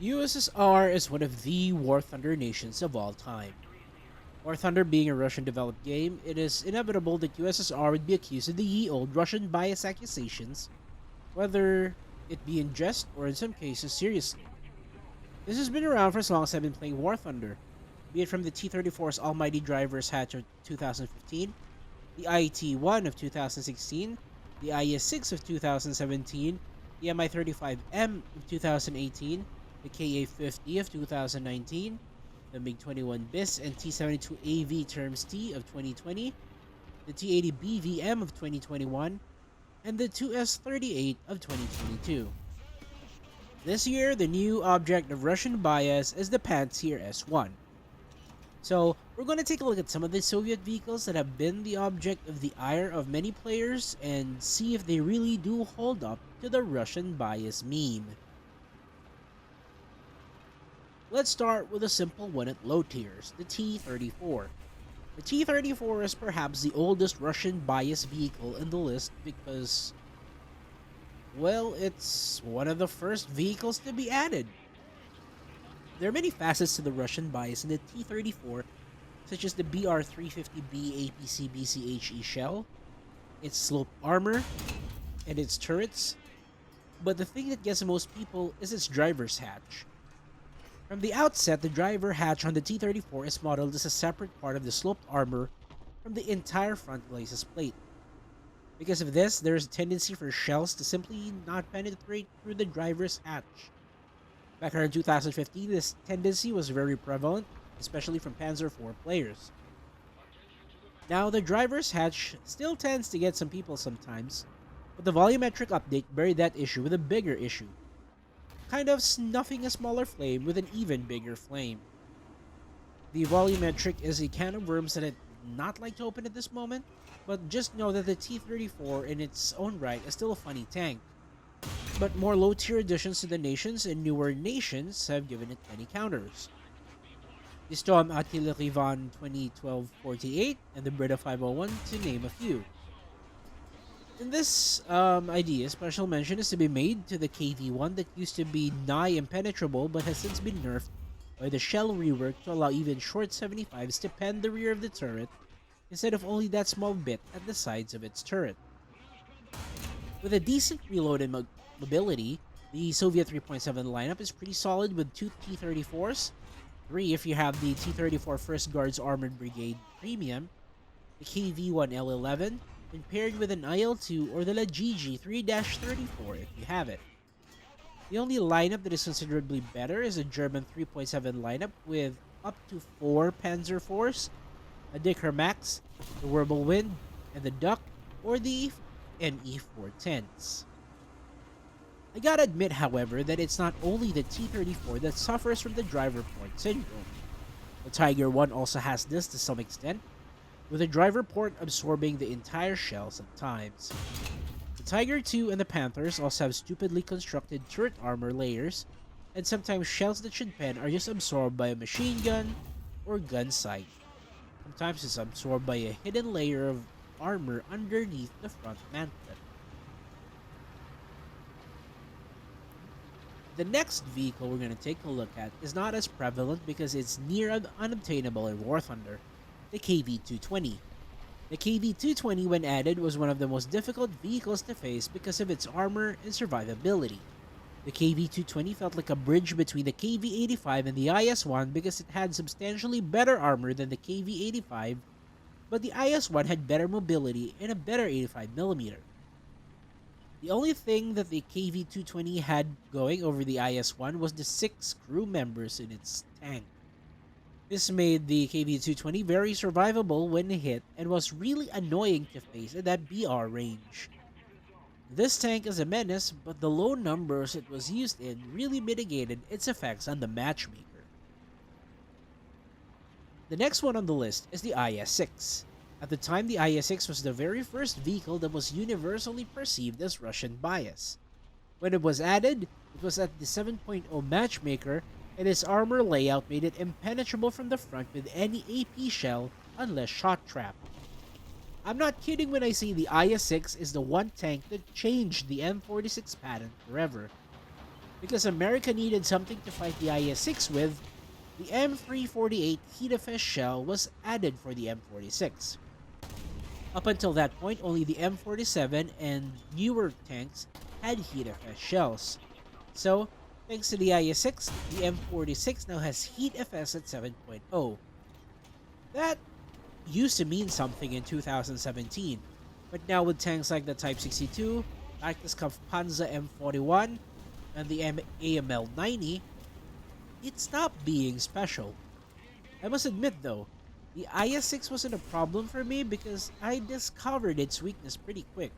USSR is one of the War Thunder nations of all time. War Thunder being a Russian-developed game, it is inevitable that USSR would be accused of the ye-old Russian bias accusations, whether it be in jest or in some cases seriously. This has been around for as long as I've been playing War Thunder, be it from the T-34's Almighty Drivers hatch of 2015, the IT-1 of 2016, the IS-6 of 2017, the Mi-35M of 2018, the Ka-50 of 2019, the MiG-21 BIS and T-72AV Terms T of 2020, the T-80BVM of 2021, and the 2S-38 of 2022. This year, the new object of Russian bias is the Pantsir S1. So, we're going to take a look at some of the Soviet vehicles that have been the object of the ire of many players and see if they really do hold up to the Russian bias meme. Let's start with a simple one at low tiers, the T-34. The T-34 is perhaps the oldest Russian bias vehicle in the list because, well, it's one of the first vehicles to be added. There are many facets to the Russian bias in the T-34, such as the BR-350B APC BCHE shell, its sloped armor, and its turrets, but the thing that gets most people is its driver's hatch. From the outset, the driver hatch on the T-34 is modeled as a separate part of the sloped armor from the entire front glacis plate. Because of this, there is a tendency for shells to simply not penetrate through the driver's hatch. Back around 2015, this tendency was very prevalent, especially from Panzer IV players. Now, the driver's hatch still tends to get some people sometimes, but the volumetric update buried that issue with a bigger issue, kind of snuffing a smaller flame with an even bigger flame. The volumetric is a can of worms that I'd not like to open at this moment, but just know that the T-34 in its own right is still a funny tank. But more low-tier additions to the nations and newer nations have given it many counters. The Storm Artillery von 2012-48 and the Breda 501 to name a few. In this idea, special mention is to be made to the KV-1 that used to be nigh impenetrable but has since been nerfed by the shell rework to allow even short 75s to pen the rear of the turret instead of only that small bit at the sides of its turret. With a decent reload and mobility, the Soviet 3.7 lineup is pretty solid with 2 T-34s, 3 if you have the T-34 First Guards Armored Brigade Premium, the KV-1 L11, and paired with an IL-2 or the LaGG 3-34 if you have it. The only lineup that is considerably better is a German 3.7 lineup with up to 4 Panzer IVs, a Dicker Max, the Whirlwind, and the Duck, or the NE-410s. I gotta admit, however, that it's not only the T-34 that suffers from the driver port syndrome. The Tiger 1 also has this to some extent, with the driver port absorbing the entire shell sometimes. The Tiger 2 and the Panthers also have stupidly constructed turret armor layers, and sometimes shells that should pen are just absorbed by a machine gun or gun sight. Sometimes it's absorbed by a hidden layer of armor underneath the front mantlet. The next vehicle we're going to take a look at is not as prevalent because it's near unobtainable in War Thunder, the KV-220. The KV-220 when added was one of the most difficult vehicles to face because of its armor and survivability. The KV-220 felt like a bridge between the KV-85 and the IS-1 because it had substantially better armor than the KV-85, but the IS-1 had better mobility and a better 85mm. The only thing that the KV-220 had going over the IS-1 was the 6 crew members in its tank. This made the KV-220 very survivable when hit and was really annoying to face at that BR range. This tank is a menace, but the low numbers it was used in really mitigated its effects on the matchmaker. The next one on the list is the IS-6. At the time, the IS-6 was the very first vehicle that was universally perceived as Russian bias. When it was added, it was at the 7.0 matchmaker, and its armor layout made it impenetrable from the front with any AP shell unless shot trap. I'm not kidding when I say the IS-6 is the one tank that changed the M46 pattern forever. Because America needed something to fight the IS-6 with, the M348 Heat-Fest shell was added for the M46. Up until that point, only the M47 and newer tanks had Heat-Fest shells. So, thanks to the IS-6, the M46 now has Heat-Fest at 7.0. That used to mean something in 2017, but now with tanks like the Type 62, like the Pantsir M41, and the AML 90, it stopped being special. I must admit though, the IS-6 wasn't a problem for me because I discovered its weakness pretty quick,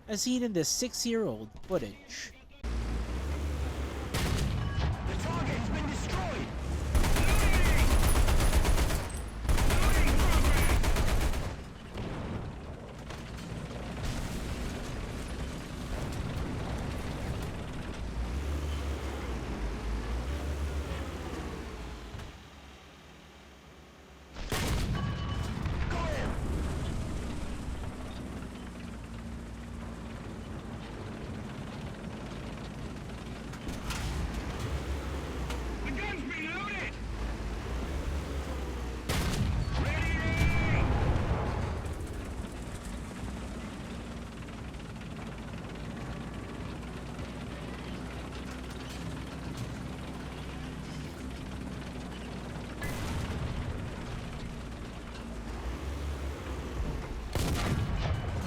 as seen in this 6-year-old footage. The target has been destroyed! The gun's been loaded! Ready!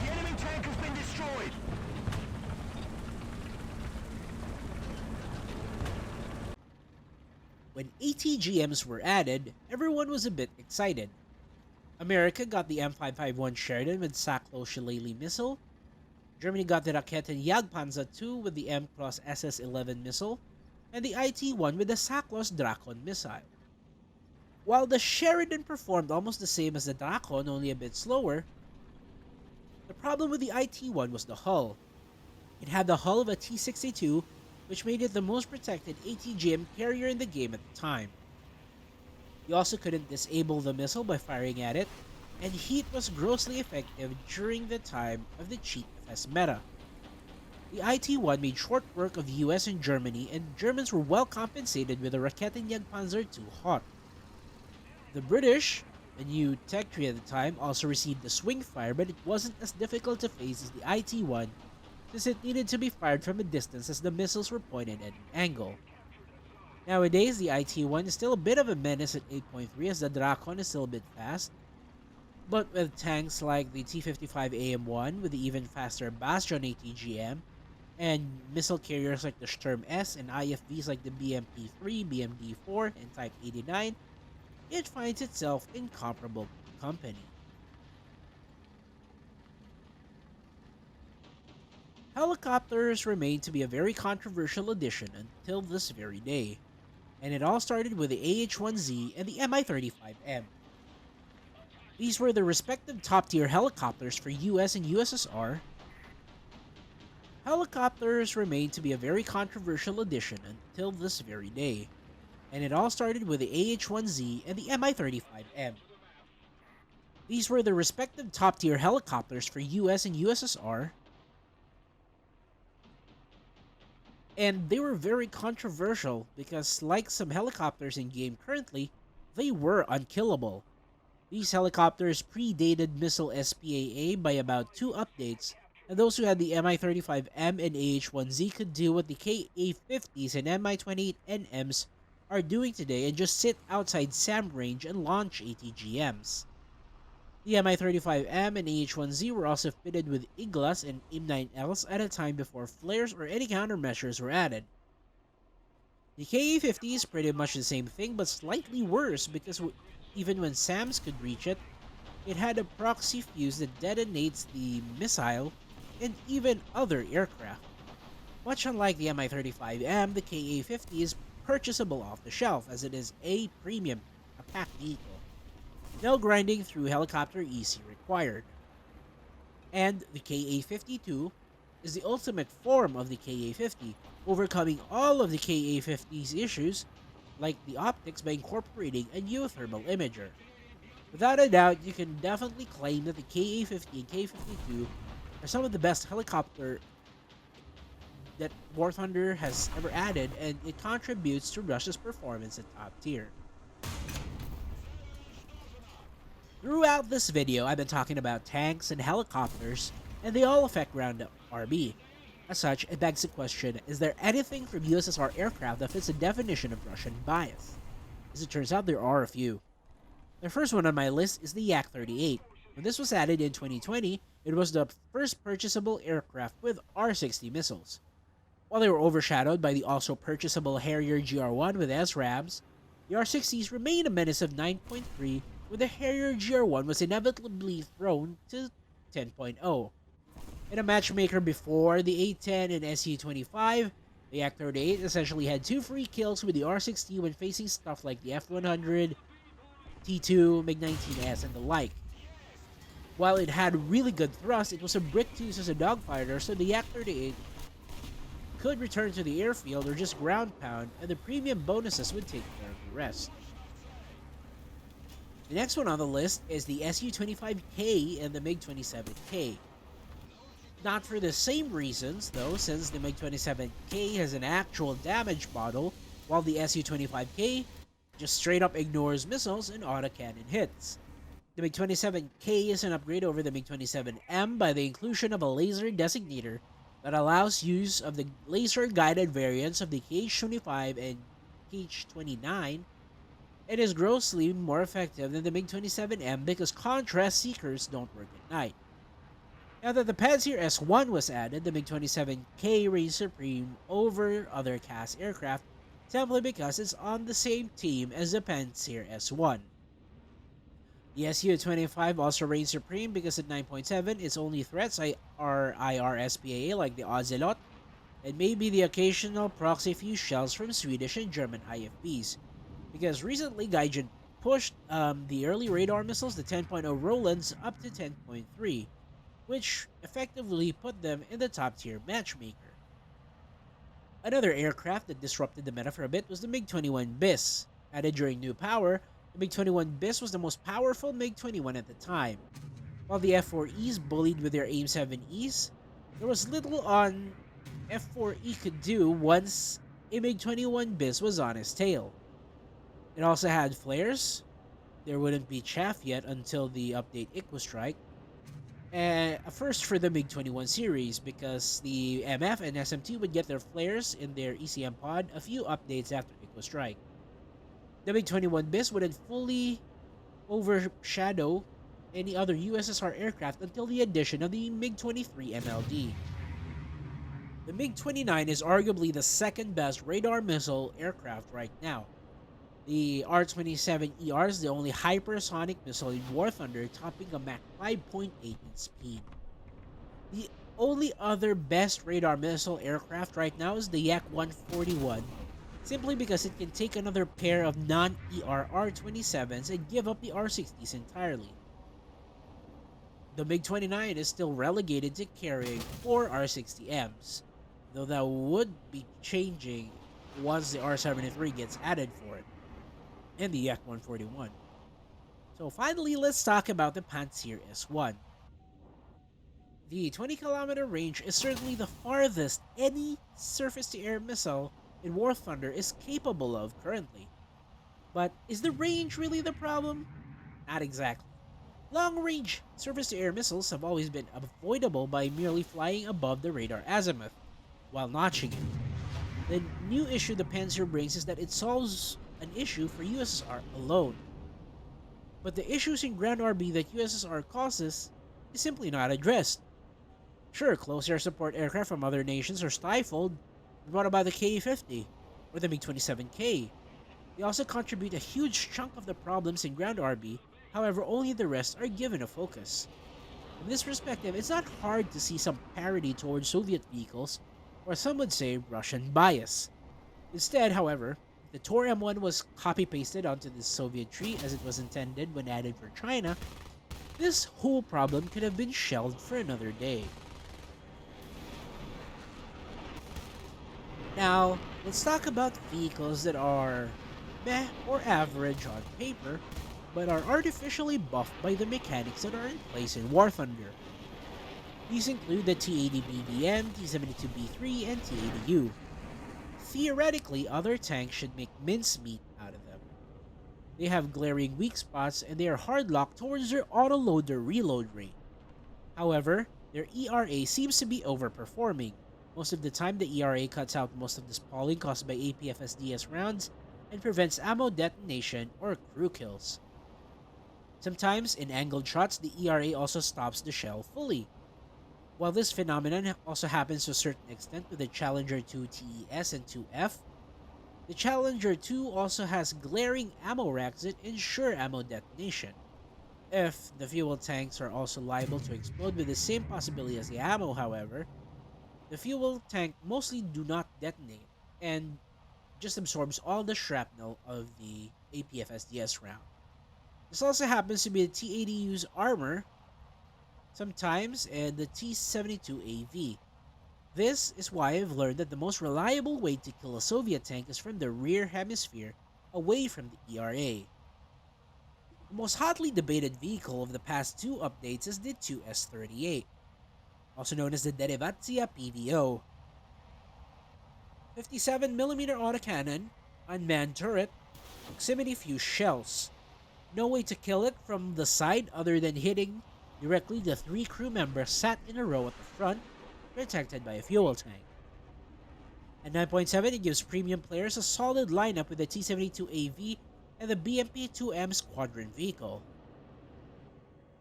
The enemy tank has been destroyed! When ATGMs were added, everyone was a bit excited. America got the M551 Sheridan with Saklo Shillelagh missile, Germany got the Raketen Jagdpanzer II with the M-Cross SS-11 missile, and the IT-1 with the Saklos Drakon missile. While the Sheridan performed almost the same as the Drakon, only a bit slower, the problem with the IT-1 was the hull. It had the hull of a T-62, which made it the most protected ATGM carrier in the game at the time. You also couldn't disable the missile by firing at it, and heat was grossly effective during the time of the cheat fest meta. The IT-1 made short work of US and Germany, and Germans were well compensated with the Raketen Jagdpanzer II hot. The British, a new tech tree at the time, also received the swing fire, but it wasn't as difficult to face as the IT-1 since it needed to be fired from a distance as the missiles were pointed at an angle. Nowadays, the IT-1 is still a bit of a menace at 8.3 as the Drakon is still a bit fast, but with tanks like the T-55 AM-1 with the even faster Bastion ATGM, and missile carriers like the Sturm S and IFVs like the BMP-3, BMD-4, and Type 89, it finds itself in comparable company. Helicopters remain to be a very controversial addition until this very day, and it all started with the AH-1Z and the Mi-35M. These were the respective top-tier helicopters for US and USSR. Helicopters remain to be a very controversial addition until this very day, and it all started with the AH-1Z and the Mi-35M. These were the respective top-tier helicopters for US and USSR, and they were very controversial because, like some helicopters in game currently, they were unkillable. These helicopters predated missile SPAA by about 2 updates, and those who had the Mi-35M and AH-1Z could do what the Ka-50s and Mi-28 NMs are doing today and just sit outside SAM range and launch ATGMs. The Mi-35M and AH-1Z were also fitted with Iglas and AIM-9Ls at a time before flares or any countermeasures were added. The Ka-50 is pretty much the same thing but slightly worse because even when SAMs could reach it, it had a proxy fuse that detonates the missile and even other aircraft. Much unlike the Mi-35M, the Ka-50 is purchasable off the shelf as it is a premium attack vehicle. No grinding through helicopter EC required. And the Ka-52 is the ultimate form of the Ka-50, overcoming all of the Ka-50's issues like the optics by incorporating a new thermal imager. Without a doubt, you can definitely claim that the Ka-50 and Ka-52 are some of the best helicopter that War Thunder has ever added, and it contributes to Russia's performance at top tier. Throughout this video, I've been talking about tanks and helicopters, and they all affect ground RB. As such, it begs the question, is there anything from USSR aircraft that fits the definition of Russian bias? As it turns out, there are a few. The first one on my list is the Yak-38. When this was added in 2020, it was the first purchasable aircraft with R-60 missiles. While they were overshadowed by the also purchasable Harrier GR1 with SRAMs, the R-60s remain a menace of 9.3, where the Harrier GR1 was inevitably thrown to 10.0. In a matchmaker before the A-10 and Su-25, the Yak-38 essentially had 2 free kills with the R-60 when facing stuff like the F-100, T2, MiG-19S, and the like. While it had really good thrust, it was a brick to use as a dogfighter, so the Yak-38 could return to the airfield or just ground pound, and the premium bonuses would take care of the rest. The next one on the list is the Su-25K and the MiG-27K. Not for the same reasons, though, since the MiG-27K has an actual damage model, while the Su-25K just straight up ignores missiles and autocannon hits. The MiG-27K is an upgrade over the MiG-27M by the inclusion of a laser designator that allows use of the laser-guided variants of the KH-25 and KH-29, and is grossly more effective than the MiG-27M because contrast seekers don't work at night. Now that the Pantsir S1 was added, the MiG-27K reigns supreme over other CAS aircraft simply because it's on the same team as the Pantsir S1. The Su-25 also reigns supreme because at 9.7, its only threats are IR-SPAA like the Ocelot, and maybe the occasional proxy fuse shells from Swedish and German IFBs. Because recently Gaijin pushed the early radar missiles, the 10.0 Rolands, up to 10.3, which effectively put them in the top tier matchmaker. Another aircraft that disrupted the meta for a bit was the MiG-21 BIS. Added during New Power, the MiG-21 BIS was the most powerful MiG-21 at the time. While the F-4Es bullied with their AIM-7Es, there was little on F-4E could do once a MiG-21 BIS was on his tail. It also had flares. There wouldn't be chaff yet until the update Strike. A first for the MiG-21 series because the MF and SMT would get their flares in their ECM pod a few updates after Strike. The MiG-21 BIS wouldn't fully overshadow any other USSR aircraft until the addition of the MiG-23 MLD. The MiG-29 is arguably the second best radar missile aircraft right now. The R-27ER is the only hypersonic missile in War Thunder, topping a Mach 5.8 in speed. The only other best radar missile aircraft right now is the Yak-141, simply because it can take another pair of non-ER R-27s and give up the R-60s entirely. The MiG-29 is still relegated to carrying 4 R-60Ms, though that would be changing once the R-73 gets added for it, and the Yak-141. So finally, let's talk about the Pantsir S1. The 20-kilometer range is certainly the farthest any surface-to-air missile in War Thunder is capable of currently. But is the range really the problem? Not exactly. Long-range surface-to-air missiles have always been avoidable by merely flying above the radar azimuth, while notching it. The new issue the Pantsir brings is that it solves an issue for USSR alone. But the issues in ground RB that USSR causes is simply not addressed. Sure, close air support aircraft from other nations are stifled, but what about the Ka-50 or the MiG-27K? They also contribute a huge chunk of the problems in ground RB, however only the rest are given a focus. From this perspective, it's not hard to see some parity towards Soviet vehicles, or some would say Russian bias. Instead, however, the Tor M1 was copy-pasted onto the Soviet tree as it was intended when added for China, this whole problem could have been shelved for another day. Now, let's talk about vehicles that are meh or average on paper, but are artificially buffed by the mechanics that are in place in War Thunder. These include the T-80BBM, T-72B3, and T-80U. Theoretically, other tanks should make mincemeat out of them. They have glaring weak spots and they are hard-locked towards their autoloader reload rate. However, their ERA seems to be overperforming. Most of the time, the ERA cuts out most of the spalling caused by APFSDS rounds and prevents ammo detonation or crew kills. Sometimes, in angled shots, the ERA also stops the shell fully. While this phenomenon also happens to a certain extent with the Challenger 2 TES and 2F, the Challenger 2 also has glaring ammo racks that ensure ammo detonation. If the fuel tanks are also liable to explode with the same possibility as the ammo, however, the fuel tank mostly do not detonate and just absorbs all the shrapnel of the APFSDS round. This also happens to be the T-80U's armor sometimes and the T-72AV. This is why I've learned that the most reliable way to kill a Soviet tank is from the rear hemisphere away from the ERA. The most hotly debated vehicle of the past two updates is the 2S38, also known as the Derivatsiya PVO. 57mm autocannon, unmanned turret, proximity fuse shells. No way to kill it from the side other than hitting directly the 3 crew members sat in a row at the front, protected by a fuel tank. At 9.7, it gives premium players a solid lineup with the T-72AV and the BMP-2M squadron vehicle.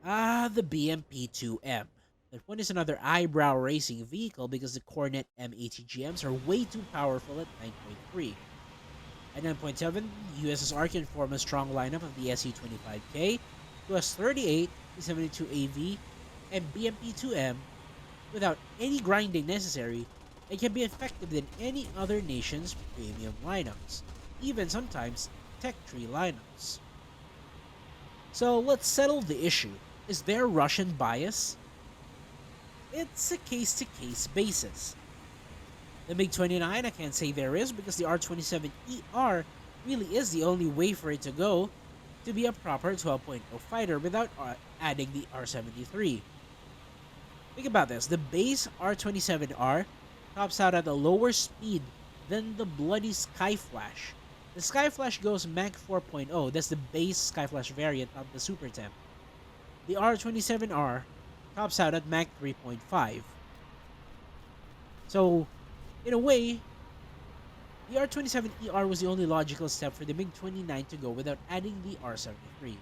The BMP-2M. That one is another eyebrow raising vehicle because the Cornet M ATGMs are way too powerful at 9.3. At 9.7, USSR can form a strong lineup of the SU-25K, US-38, T-72AV, and BMP-2M without any grinding necessary and can be effective in any other nation's premium lineups, even sometimes tech tree lineups. So let's settle the issue. Is there Russian bias? It's a case-to-case basis. The MiG-29, I can't say there is because the R-27ER really is the only way for it to go to be a proper 12.0 fighter without adding the R-73. Think about this, the base R-27R tops out at a lower speed than the bloody Skyflash. The Skyflash goes Mach 4.0, that's the base Skyflash variant of the Super Temp. The R-27R tops out at Mach 3.5. So, in a way, the R-27ER was the only logical step for the MiG-29 to go without adding the R-73.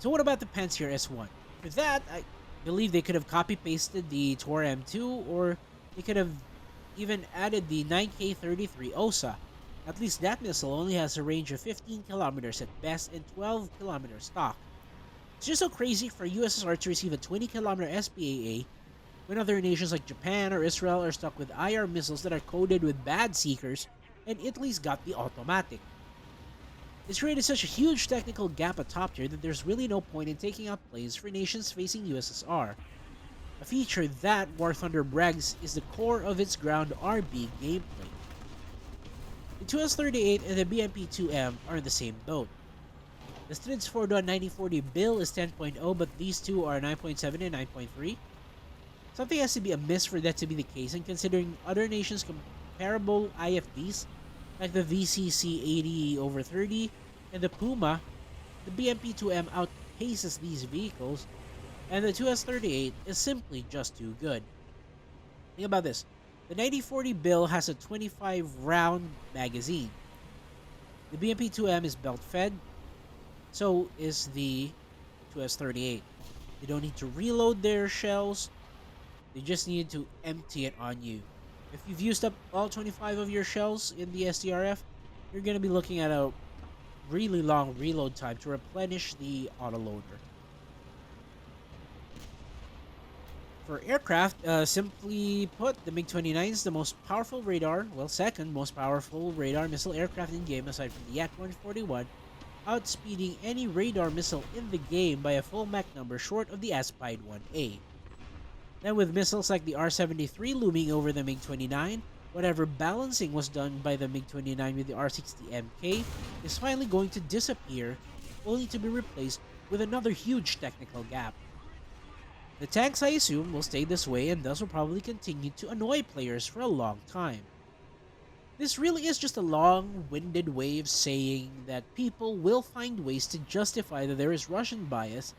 So what about the Pantsir S1? For that, I believe they could have copy-pasted the Tor M2, or they could have even added the 9K33 OSA. At least that missile only has a range of 15 kilometers at best and 12 kilometers stock. It's just so crazy for USSR to receive a 20 kilometer SPAA when other nations like Japan or Israel are stuck with IR missiles that are coded with bad seekers, and Italy's got the automatic. It's created such a huge technical gap at top tier that there's really no point in taking out planes for nations facing USSR. A feature that War Thunder brags is the core of its ground RB gameplay. The 2S38 and the BMP-2M are in the same boat. The Strids 4.9040 bill is 10.0, but these two are 9.7 and 9.3. Something has to be amiss for that to be the case, and considering other nations' comparable IFVs, like the VCC 80/30 and the Puma, the BMP-2M outpaces these vehicles, and the 2S38 is simply just too good. Think about this. The 9040 bill has a 25-round magazine. The BMP-2M is belt-fed, so is the 2S38. They don't need to reload their shells, they just need to empty it on you. If you've used up all 25 of your shells in the SDRF, you're going to be looking at a really long reload time to replenish the autoloader. For aircraft, simply put, the MiG-29 is the most powerful radar, well, second most powerful radar missile aircraft in game aside from the Yak-141, outspeeding any radar missile in the game by a full Mach number short of the Aspide 1A. Then with missiles like the R-73 looming over the MiG-29, whatever balancing was done by the MiG-29 with the R-60MK is finally going to disappear, only to be replaced with another huge technical gap. The tanks, I assume, will stay this way and thus will probably continue to annoy players for a long time. This really is just a long-winded way of saying that people will find ways to justify that there is Russian bias,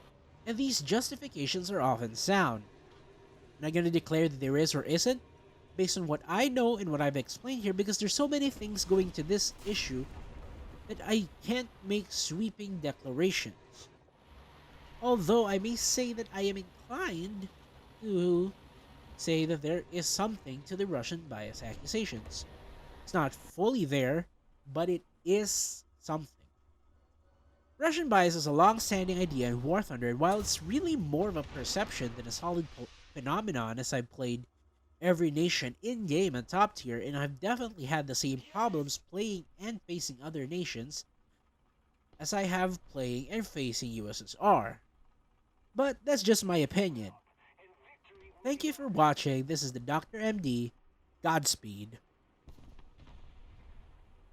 and these justifications are often sound. I'm not going to declare that there is or isn't, based on what I know and what I've explained here, because there's so many things going to this issue that I can't make sweeping declarations. Although I may say that I am inclined to say that there is something to the Russian bias accusations. It's not fully there, but it is something. Russian bias is a long-standing idea in War Thunder, and while it's really more of a perception than a solid phenomenon, as I've played every nation in-game and top tier, and I've definitely had the same problems playing and facing other nations as I have playing and facing USSR. But that's just my opinion. Thank you for watching. This is the Dr. MD. Godspeed.